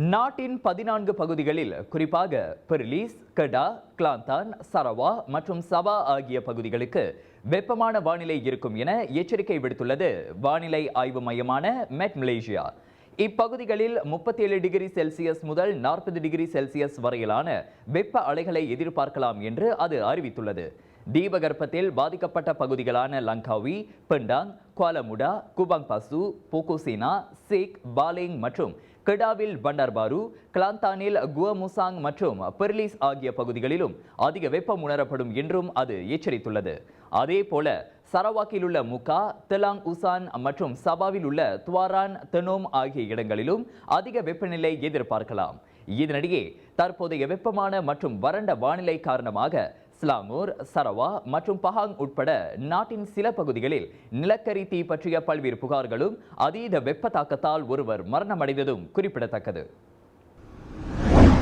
நாட்டின் 14 பகுதிகளில் குறிப்பாக பெர்லிஸ், கெடா, கிளாந்தான், சரவா மற்றும் சபா ஆகிய பகுதிகளுக்கு வெப்பமான வானிலை இருக்கும் என எச்சரிக்கை விடுத்துள்ளது வானிலை ஆய்வு மையமான மெட் மலேசியா. இப்பகுதிகளில் 37 டிகிரி செல்சியஸ் முதல் 40 டிகிரி செல்சியஸ் வரையிலான வெப்ப அலைகளை எதிர்பார்க்கலாம் என்று அது அறிவித்துள்ளது. தீபகற்பத்தில் பாதிக்கப்பட்ட பகுதிகளான லங்காவி, பெண்டாங், குவாலமுடா, குபாங் பாசு, போகோசினா, சேக், பாலேங் மற்றும் கெடாவில் பண்டார்பாரு, கிளாந்தானில் குவமுசாங் மற்றும் பெர்லிஸ் ஆகிய பகுதிகளிலும் அதிக வெப்பம் உணரப்படும் என்றும் அது எச்சரித்துள்ளது. அதேபோல சரவாக்கில் உள்ள முகா, தெலாங் உசான் மற்றும் சபாவில் உள்ள துவாரான், தெனோம் ஆகிய இடங்களிலும் அதிக வெப்பநிலை எதிர்பார்க்கலாம். இதனிடையே தற்போதைய வெப்பமான மற்றும் வறண்ட வானிலை காரணமாக ஸ்லாங்கூர், சரவா மற்றும் பஹாங் உட்பட நாட்டின் சில பகுதிகளில் நிலக்கரி தீ பற்றிய பல்வேறு புகார்களும் அதீத வெப்ப தாக்கத்தால் ஒருவர் மரணமடைந்ததும் குறிப்பிடத்தக்கது.